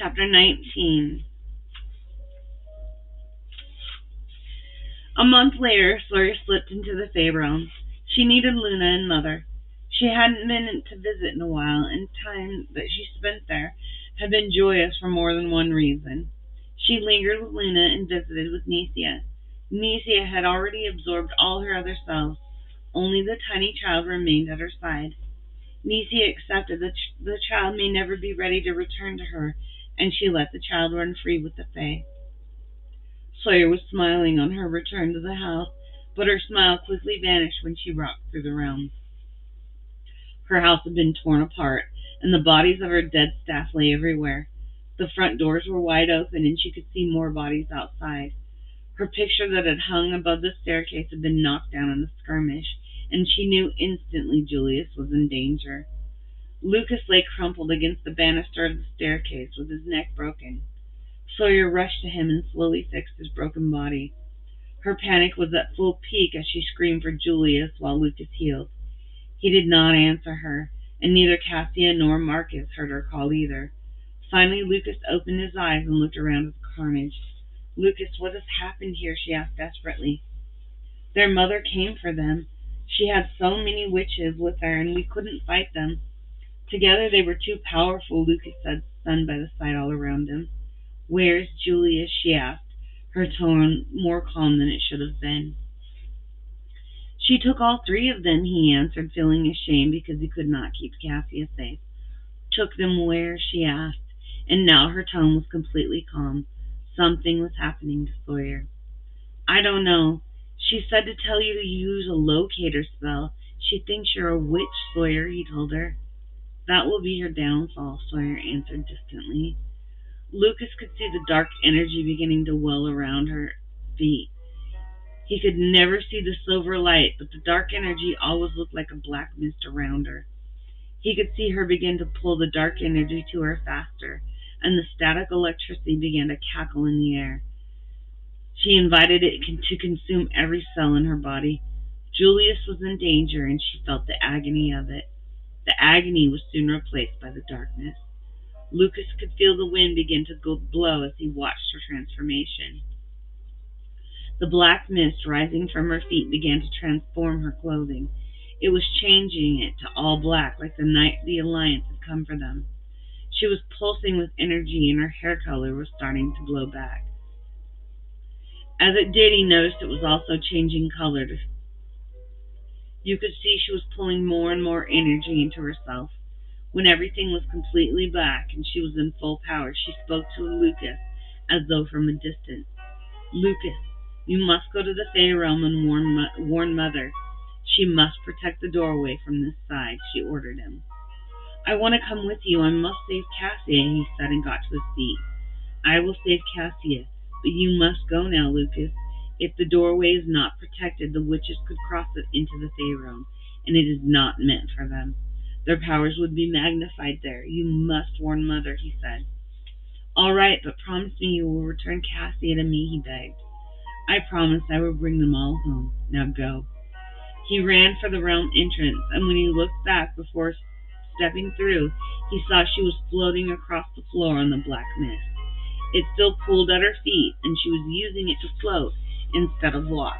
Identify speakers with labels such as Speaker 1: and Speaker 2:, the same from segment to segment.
Speaker 1: Chapter 19. A month later, Sawyer slipped into the Fey realm. She needed Luna and Mother. She hadn't been to visit in a while, and time that she spent there had been joyous for more than one reason. She lingered with Luna and visited with Necia. Necia had already absorbed all her other selves. Only the tiny child remained at her side. Necia accepted that the child may never be ready to return to her, and she let the child run free with the Fae. Sawyer was smiling on her return to the house, but her smile quickly vanished when she rocked through the realms. Her house had been torn apart, and the bodies of her dead staff lay everywhere. The front doors were wide open, and she could see more bodies outside. Her picture that had hung above the staircase had been knocked down in a skirmish, and she knew instantly Julius was in danger. Lucas lay crumpled against the banister of the staircase with his neck broken. Sawyer rushed to him and slowly fixed his broken body. Her panic was at full peak as she screamed for Julius while Lucas healed. He did not answer her, and neither Cassia nor Marcus heard her call either. Finally, Lucas opened his eyes and looked around at the carnage. "Lucas, what has happened here?" she asked desperately. "Their mother came for them. She had so many witches with her, and we couldn't fight them. Together they were too powerful," Lucas said, stunned by the sight all around him. "Where's Julius?" she asked, her tone more calm than it should have been. "She took all three of them," he answered, feeling ashamed because he could not keep Cassia safe. "Took them where?" she asked, and now her tone was completely calm. Something was happening to Sawyer. "I don't know. She said to tell you to use a locator spell. She thinks you're a witch, Sawyer," he told her. "That will be her downfall," Sawyer answered distantly. Lucas could see the dark energy beginning to well around her feet. He could never see the silver light, but the dark energy always looked like a black mist around her. He could see her begin to pull the dark energy to her faster, and the static electricity began to cackle in the air. She invited it to consume every cell in her body. Julius was in danger, and she felt the agony of it. The agony was soon replaced by the darkness. Lucas could feel the wind begin to blow as he watched her transformation. The black mist rising from her feet began to transform her clothing. It was changing it to all black, like the night the Alliance had come for them. She was pulsing with energy, and her hair color was starting to blow back. As it did, he noticed it was also changing color. You could see she was pulling more and more energy into herself. When everything was completely black and she was in full power, she spoke to Lucas as though from a distance. "Lucas, you must go to the Fey realm and warn Mother. She must protect the doorway from this side," she ordered him. "I want to come with you. I must save Cassia," he said, and got to his feet. "I will save Cassia, but you must go now, Lucas. If the doorway is not protected, the witches could cross it into the Fey realm, and it is not meant for them. Their powers would be magnified there. You must warn Mother," he said. "All right, but promise me you will return Cassia to me," he begged. "I promise I will bring them all home. Now go." He ran for the realm entrance, and when he looked back before stepping through, he saw she was floating across the floor on the black mist. It still pulled at her feet, and she was using it to float instead of walk.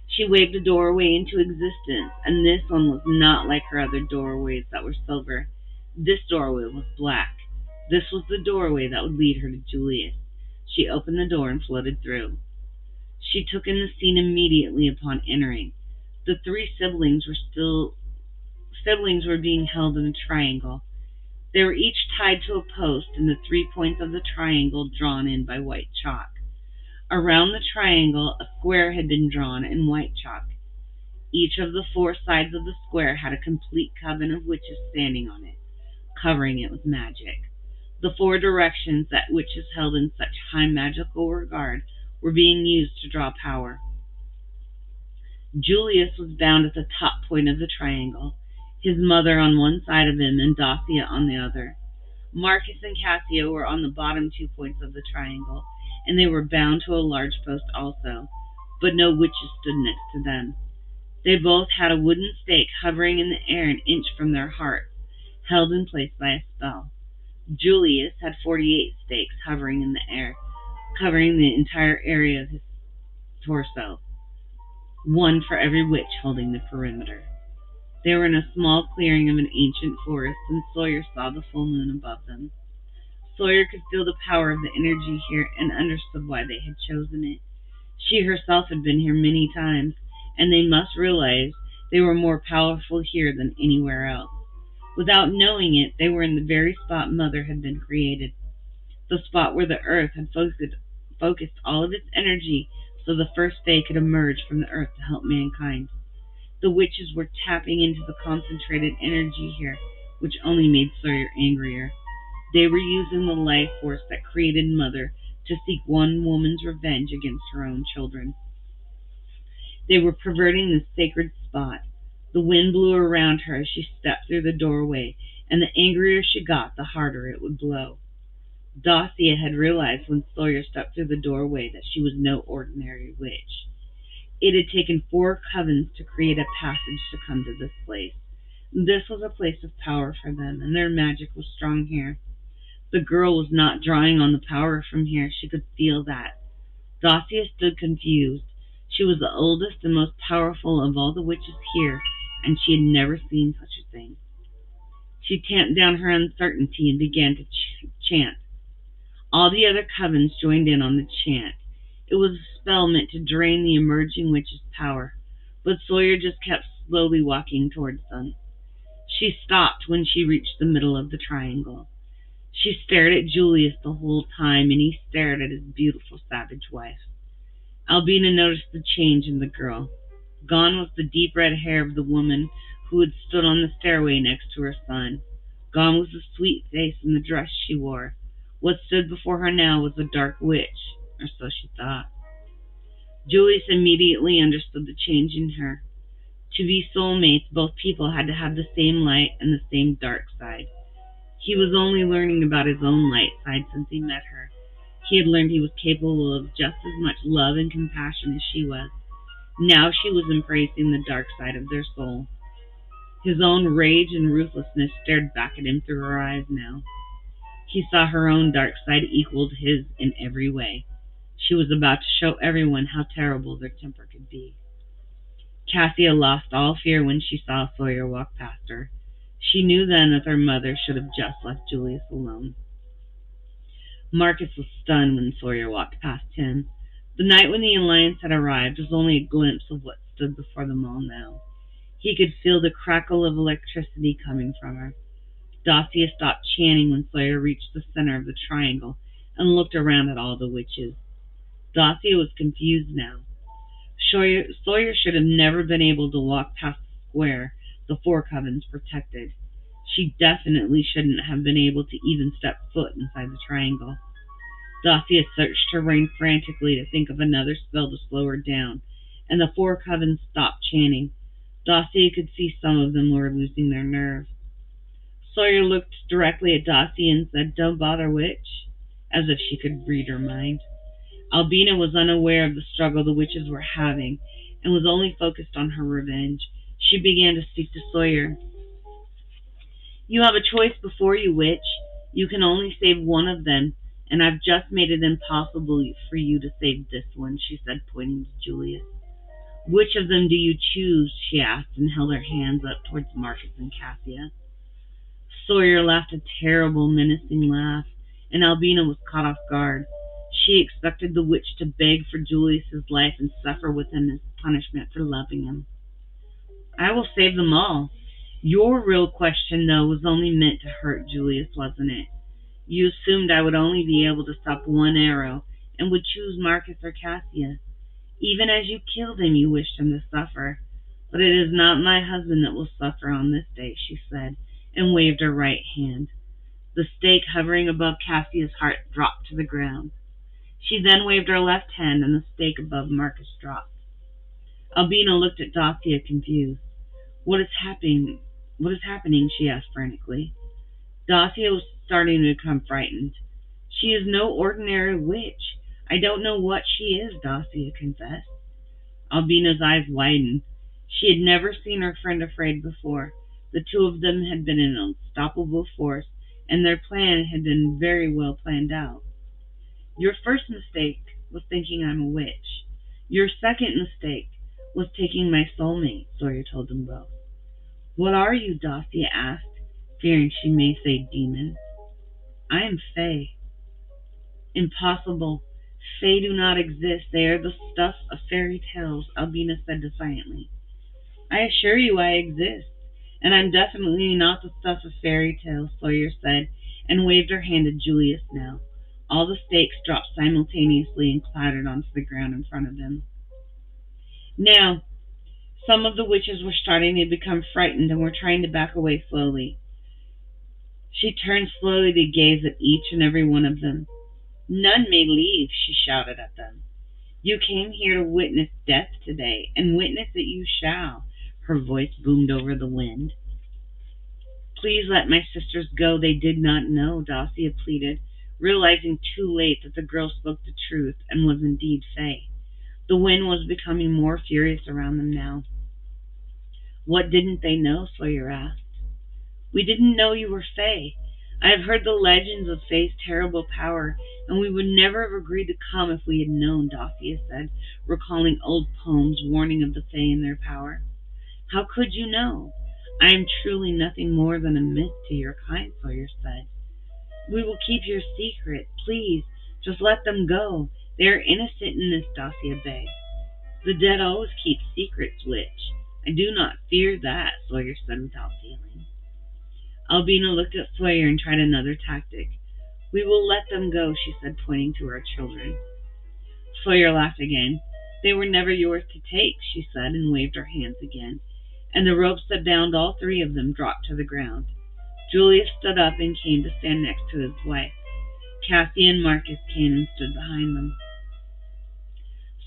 Speaker 1: She waved a doorway into existence, and this one was not like her other doorways that were silver. This doorway was black. This was the doorway that would lead her to Julius. She opened the door and floated through. She took in the scene immediately upon entering. The three siblings were being held in a triangle. They were each tied to a post, and the 3 points of the triangle drawn in by white chalk. Around the triangle, a square had been drawn in white chalk. Each of the 4 sides of the square had a complete coven of witches standing on it, covering it with magic. The 4 directions that witches held in such high magical regard were being used to draw power. Julius was bound at the top point of the triangle, his mother on one side of him and Dacia on the other. Marcus and Cassia were on the bottom 2 points of the triangle, and they were bound to a large post also, but no witches stood next to them. They both had a wooden stake hovering in the air an inch from their hearts, held in place by a spell. Julius had 48 stakes hovering in the air, covering the entire area of his torso, one for every witch holding the perimeter. They were in a small clearing of an ancient forest, and Sawyer saw the full moon above them. Sawyer could feel the power of the energy here and understood why they had chosen it. She herself had been here many times, and they must realize they were more powerful here than anywhere else. Without knowing it, they were in the very spot Mother had been created, the spot where the earth had focused all of its energy so the first Fae could emerge from the earth to help mankind. The witches were tapping into the concentrated energy here, which only made Sawyer angrier. They were using the life force that created Mother to seek one woman's revenge against her own children. They were perverting this sacred spot. The wind blew around her as she stepped through the doorway, and the angrier she got, the harder it would blow. Dacia had realized when Sawyer stepped through the doorway that she was no ordinary witch. It had taken 4 covens to create a passage to come to this place. This was a place of power for them, and their magic was strong here. The girl was not drawing on the power from here. She could feel that. Dacia stood confused. She was the oldest and most powerful of all the witches here, and she had never seen such a thing. She tamped down her uncertainty and began to chant. All the other covens joined in on the chant. It was a spell meant to drain the emerging witch's power, but Sawyer just kept slowly walking towards them. She stopped when she reached the middle of the triangle. She stared at Julius the whole time, and he stared at his beautiful savage wife. Albina noticed the change in the girl. Gone was the deep red hair of the woman who had stood on the stairway next to her son. Gone was the sweet face and the dress she wore. What stood before her now was a dark witch, or so she thought. Julius immediately understood the change in her. To be soulmates, both people had to have the same light and the same dark side. He was only learning about his own light side since he met her. He had learned he was capable of just as much love and compassion as she was. Now she was embracing the dark side of their soul. His own rage and ruthlessness stared back at him through her eyes now. He saw her own dark side equaled his in every way. She was about to show everyone how terrible their temper could be. Cassia lost all fear when she saw Sawyer walk past her. She knew then that her mother should have just left Julius alone. Marcus was stunned when Sawyer walked past him. The night when the Alliance had arrived was only a glimpse of what stood before them all now. He could feel the crackle of electricity coming from her. Dacia stopped chanting when Sawyer reached the center of the triangle and looked around at all the witches. Dacia was confused now. Sawyer should have never been able to walk past the square the 4 covens protected. She definitely shouldn't have been able to even step foot inside the triangle. Dacia searched her brain frantically to think of another spell to slow her down, and the 4 covens stopped chanting. Dacia could see some of them were losing their nerve. Sawyer looked directly at Dacia and said, "Don't bother, witch," as if she could read her mind. Albina was unaware of the struggle the witches were having and was only focused on her revenge. She began to speak to Sawyer. "You have a choice before you, witch. You can only save one of them, and I've just made it impossible for you to save this one," she said, pointing to Julius. "Which of them do you choose?" she asked, and held her hands up towards Marcus and Cassia. Sawyer laughed a terrible, menacing laugh, and Albina was caught off guard. She expected the witch to beg for Julius's life and suffer with him as punishment for loving him. "I will save them all. Your real question, though, was only meant to hurt Julius, wasn't it? You assumed I would only be able to stop one arrow and would choose Marcus or Cassia. Even as you killed him, you wished him to suffer. But it is not my husband that will suffer on this day," she said, and waved her right hand. The stake hovering above Cassia's heart dropped to the ground. She then waved her left hand, and the stake above Marcus dropped. Albina looked at Dacia, confused. What is happening? She asked frantically. Dacia was starting to become frightened. "She is no ordinary witch. I don't know what she is," Dacia confessed. Albina's eyes widened. She had never seen her friend afraid before. The 2 of them had been an unstoppable force, and their plan had been very well planned out. Your first mistake was thinking I'm a witch. Your second mistake was taking my soulmate, Sawyer told them both. What are you? Dacia asked, fearing she may say demon. I am Fae. Impossible. Fae do not exist. They are the stuff of fairy tales, Albina said defiantly. I assure you I exist, and I'm definitely not the stuff of fairy tales, Sawyer said, and waved her hand at Julius now. All the stakes dropped simultaneously and clattered onto the ground in front of them. Now, some of the witches were starting to become frightened and were trying to back away slowly. She turned slowly to gaze at each and every one of them. None may leave, she shouted at them. You came here to witness death today, and witness it you shall. Her voice boomed over the wind. Please let my sisters go. They did not know, Dacia pleaded, realizing too late that the girl spoke the truth and was indeed Fae. The wind was becoming more furious around them now. What didn't they know? Sawyer asked. We didn't know you were Fae. I have heard the legends of Fae's terrible power, and we would never have agreed to come if we had known, Dacia said, recalling old poems warning of the Fae and their power. How could you know? I am truly nothing more than a myth to your kind, Sawyer said. We will keep your secret. Please, just let them go. They are innocent in this, Dacia begged. The dead always keep secrets, witch. I do not fear that, Sawyer said without feeling. Albina looked at Sawyer and tried another tactic. We will let them go, she said, pointing to her children. Sawyer laughed again. They were never yours to take, she said, and waved her hands again, and the ropes that bound all three of them dropped to the ground. Julius stood up and came to stand next to his wife. Cassie and Marcus came and stood behind them.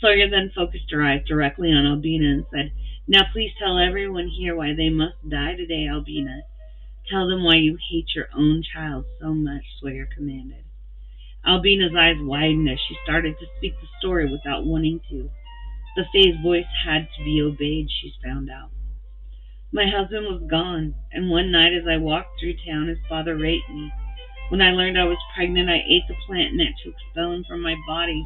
Speaker 1: Sawyer then focused her eyes directly on Albina and said, Now please tell everyone here why they must die today, Albina. Tell them why you hate your own child so much, Sawyer commanded. Albina's eyes widened as she started to speak the story without wanting to. The Fae's voice had to be obeyed, she found out. My husband was gone, and one night as I walked through town, his father raped me. When I learned I was pregnant, I ate the plant meant to expel him from my body.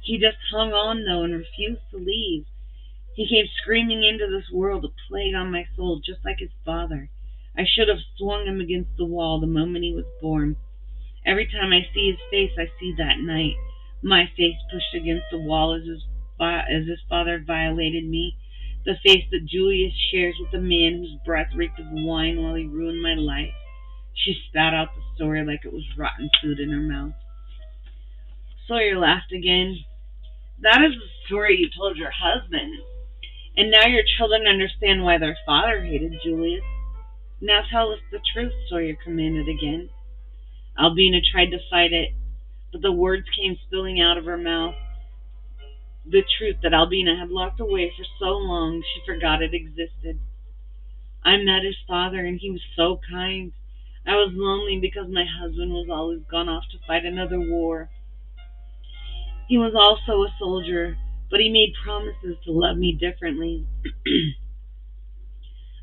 Speaker 1: He just hung on, though, and refused to leave. He came screaming into this world, a plague on my soul, just like his father. I should have swung him against the wall the moment he was born. Every time I see his face, I see that night. My face pushed against the wall as his father violated me. The face that Julius shares with the man whose breath reeked of wine while he ruined my life. She spat out the story like it was rotten food in her mouth. Sawyer laughed again. That is the story you told your husband. And now your children understand why their father hated Julius. Now tell us the truth, Sawyer commanded again. Albina tried to fight it, but the words came spilling out of her mouth. The truth that Albina had locked away for so long she forgot it existed. I met his father, and he was so kind. I was lonely because my husband was always gone off to fight another war. He was also a soldier, but he made promises to love me differently.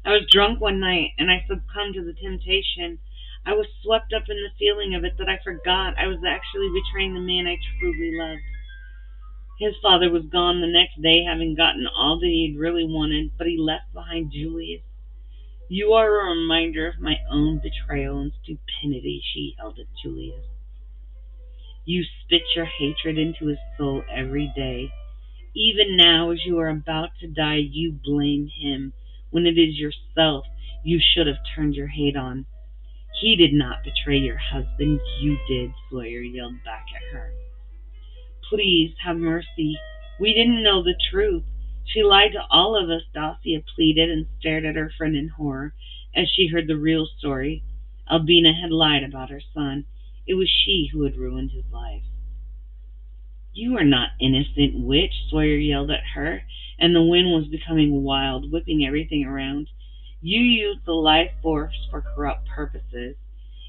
Speaker 1: I was drunk one night, and I succumbed to the temptation. I was swept up in the feeling of it that I forgot I was actually betraying the man I truly loved. His father was gone the next day, having gotten all that he'd really wanted, but he left behind Julius. You are a reminder of my own betrayal and stupidity, she yelled at Julius. You spit your hatred into his soul every day. Even now, as you are about to die, you blame him, when it is yourself you should have turned your hate on. He did not betray your husband, you did, Sawyer yelled back at her. Please, have mercy. We didn't know the truth. She lied to all of us, Dacia pleaded and stared at her friend in horror as she heard the real story. Albina had lied about her son. It was she who had ruined his life. You are not innocent, witch, Sawyer yelled at her, and the wind was becoming wild, whipping everything around. You used the life force for corrupt purposes.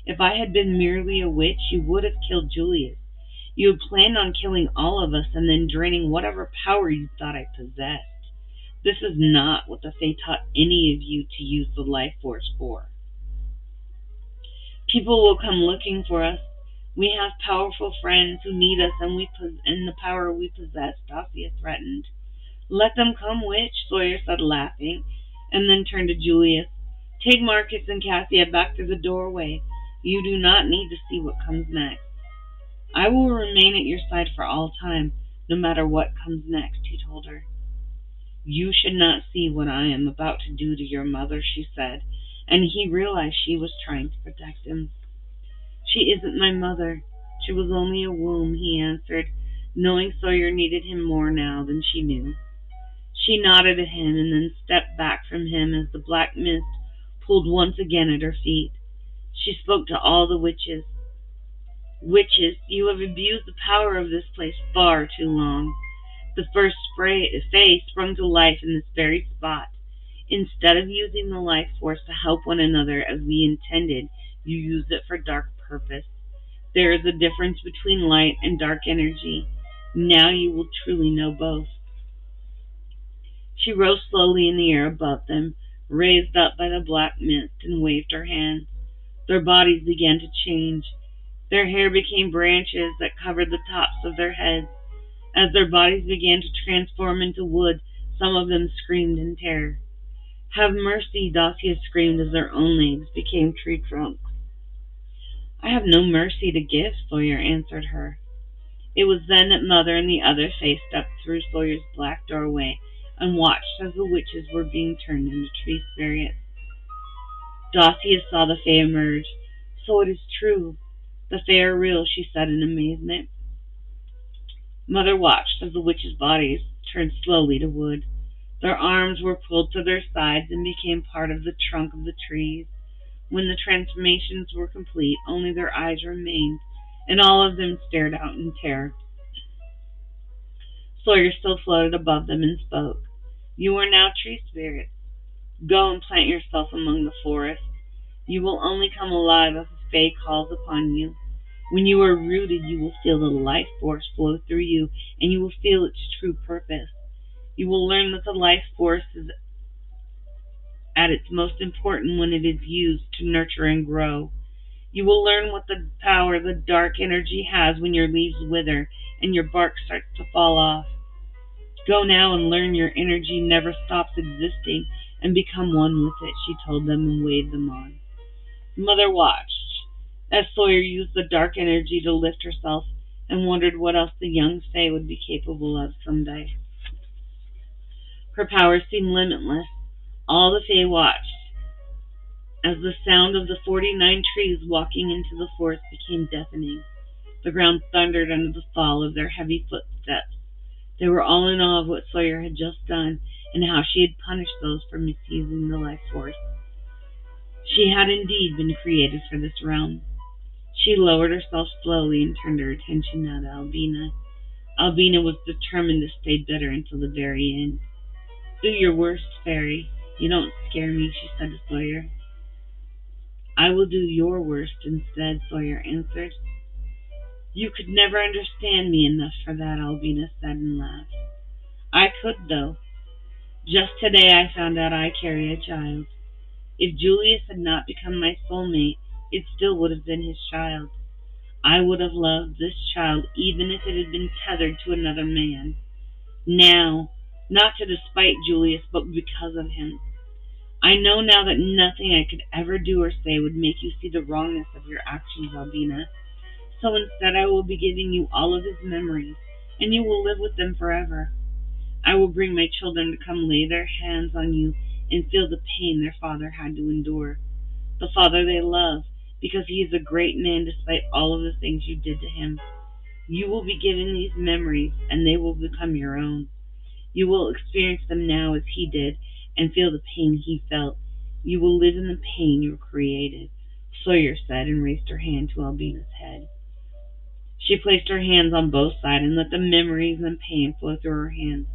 Speaker 1: If I had been merely a witch, you would have killed Julius. You had planned on killing all of us and then draining whatever power you thought I possessed. This is not what the Fae taught any of you to use the life force for. People will come looking for us. We have powerful friends who need us, and the power we possess, Dacia threatened. Let them come, witch, Sawyer said, laughing, and then turned to Julius. Take Marcus and Cassia back to the doorway. You do not need to see what comes next. I will remain at your side for all time, no matter what comes next, he told her. You should not see what I am about to do to your mother, she said, and he realized she was trying to protect him. She isn't my mother. She was only a womb, he answered, knowing Sawyer needed him more now than she knew. She nodded at him and then stepped back from him as the black mist pulled once again at her feet. She spoke to all the witches. Witches, you have abused the power of this place far too long. The first fae sprung to life in this very spot. Instead of using the life force to help one another as we intended, you used it for dark purpose. There is a difference between light and dark energy. Now you will truly know both. She rose slowly in the air above them, raised up by the black mist, and waved her hands. Their bodies began to change. Their hair became branches that covered the tops of their heads. As their bodies began to transform into wood, some of them screamed in terror. Have mercy, Dacia screamed as their own legs became tree trunks. I have no mercy to give, Sawyer answered her. It was then that Mother and the other fae stepped through Sawyer's black doorway and watched as the witches were being turned into tree spirits. Dacia saw the fae emerge. So it is true. The fae are real, she said in amazement. Mother watched as the witches' bodies turned slowly to wood. Their arms were pulled to their sides and became part of the trunk of the trees. When the transformations were complete, only their eyes remained, and all of them stared out in terror. Sawyer still floated above them and spoke. You are now tree spirits. Go and plant yourself among the forests. You will only come alive if a fae calls upon you. When you are rooted, you will feel the life force flow through you, and you will feel its true purpose. You will learn that the life force is at its most important when it is used to nurture and grow. You will learn what the power the dark energy has when your leaves wither and your bark starts to fall off. Go now and learn your energy never stops existing and become one with it, she told them and waved them on. Mother watched as Sawyer used the dark energy to lift herself and wondered what else the young fae would be capable of someday. Her powers seemed limitless. All the fae watched as the sound of the 49 trees walking into the forest became deafening. The ground thundered under the fall of their heavy footsteps. They were all in awe of what Sawyer had just done and how she had punished those for misusing the life force. She had indeed been created for this realm. She lowered herself slowly and turned her attention now to Albina. Albina was determined to stay bitter until the very end. Do your worst, fairy. You don't scare me, she said to Sawyer. I will do your worst instead, Sawyer answered. You could never understand me enough for that, Albina said and laughed. I could, though. Just today I found out I carry a child. If Julius had not become my soulmate, it still would have been his child. I would have loved this child even if it had been tethered to another man. Now, not to despite Julius, but because of him. I know now that nothing I could ever do or say would make you see the wrongness of your actions, Albina. So instead I will be giving you all of his memories, and you will live with them forever. I will bring my children to come lay their hands on you and feel the pain their father had to endure. The father they love, because he is a great man despite all of the things you did to him. You will be given these memories, and they will become your own. You will experience them now as he did, and feel the pain he felt. You will live in the pain you created, Sawyer said, and raised her hand to Albina's head. She placed her hands on both sides and let the memories and pain flow through her hands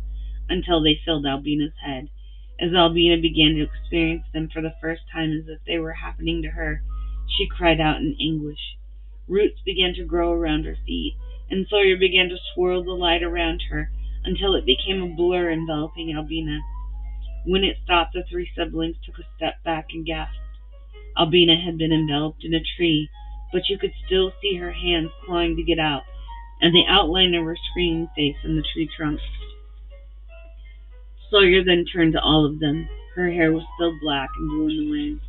Speaker 1: until they filled Albina's head. As Albina began to experience them for the first time as if they were happening to her, she cried out in anguish. Roots began to grow around her feet, and Sawyer began to swirl the light around her until it became a blur enveloping Albina. When it stopped, the three siblings took a step back and gasped. Albina had been enveloped in a tree, but you could still see her hands clawing to get out, and the outline of her screaming face in the tree trunk. Sawyer then turned to all of them. Her hair was still black and blew in the wind.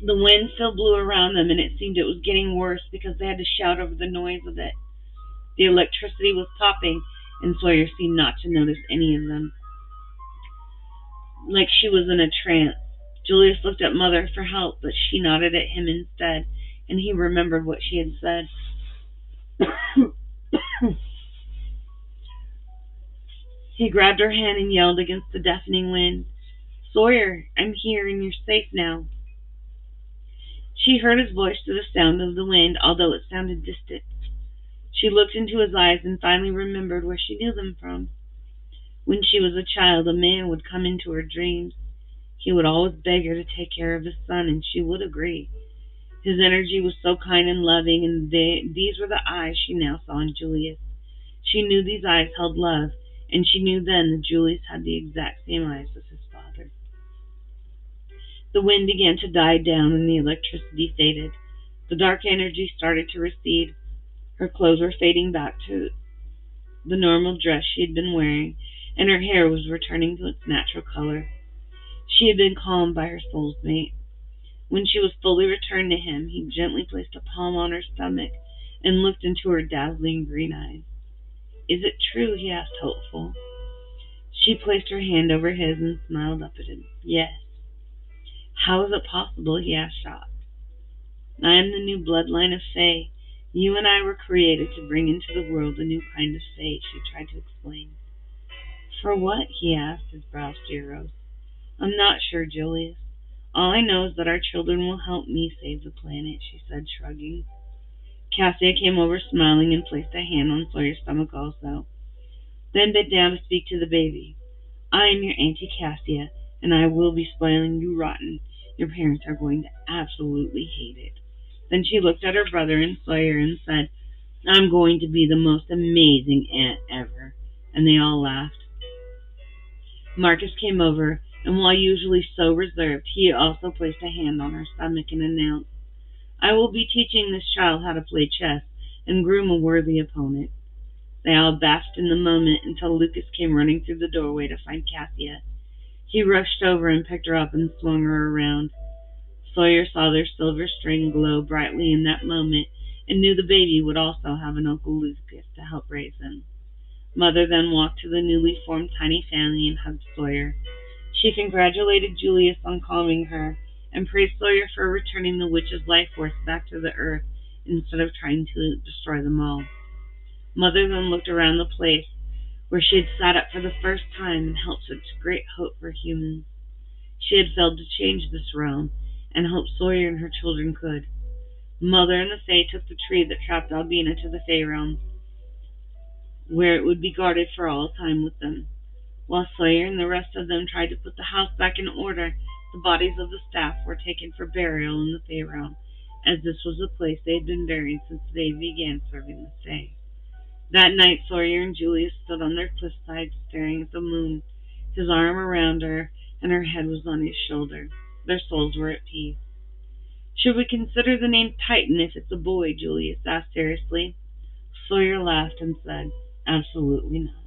Speaker 1: The wind still blew around them, and it seemed it was getting worse because they had to shout over the noise of it. The electricity was popping, and Sawyer seemed not to notice any of them. Like she was in a trance. Julius looked at Mother for help, but she nodded at him instead, and he remembered what she had said. He grabbed her hand and yelled against the deafening wind, "Sawyer, I'm here and you're safe now." She heard his voice through the sound of the wind, although it sounded distant. She looked into his eyes and finally remembered where she knew them from. When she was a child, a man would come into her dreams. He would always beg her to take care of his son, and she would agree. His energy was so kind and loving, and these were the eyes she now saw in Julius. She knew these eyes held love, and she knew then that Julius had the exact same eyes as his father. The wind began to die down and the electricity faded. The dark energy started to recede. Her clothes were fading back to the normal dress she had been wearing, and her hair was returning to its natural color. She had been calmed by her soul's mate. When she was fully returned to him, he gently placed a palm on her stomach and looked into her dazzling green eyes. "Is it true?" he asked, hopeful. She placed her hand over his and smiled up at him. "Yes." "How is it possible?" he asked, shocked. "I am the new bloodline of Fae. You and I were created to bring into the world a new kind of Fae," she tried to explain. "For what?" he asked, his brows furrowed. "I'm not sure, Julius. All I know is that our children will help me save the planet," she said, shrugging. Cassia came over smiling and placed a hand on Sawyer's stomach also, then bent down to speak to the baby. "I am your Auntie Cassia, and I will be spoiling you rotten. Your parents are going to absolutely hate it." Then she looked at her brother and Sawyer and said, "I'm going to be the most amazing aunt ever." And they all laughed. Marcus came over, and while usually so reserved, he also placed a hand on her stomach and announced, "I will be teaching this child how to play chess and groom a worthy opponent." They all basked in the moment until Lucas came running through the doorway to find Cassia. He rushed over and picked her up and swung her around. Sawyer saw their silver string glow brightly in that moment and knew the baby would also have an Uncle Lucas to help raise him. Mother then walked to the newly formed tiny family and hugged Sawyer. She congratulated Julius on calming her and praised Sawyer for returning the witch's life force back to the earth instead of trying to destroy them all. Mother then looked around the place where she had sat up for the first time and held such great hope for humans. She had failed to change this realm, and hoped Sawyer and her children could. Mother and the Fae took the tree that trapped Albina to the Fae realm, where it would be guarded for all time with them. While Sawyer and the rest of them tried to put the house back in order, the bodies of the staff were taken for burial in the Fae realm, as this was the place they had been buried since they began serving the Fae. That night Sawyer and Julius stood on their cliffside staring at the moon, his arm around her, and her head was on his shoulder. Their souls were at peace. "Should we consider the name Titan if it's a boy?" Julius asked seriously. Sawyer laughed and said, "Absolutely not."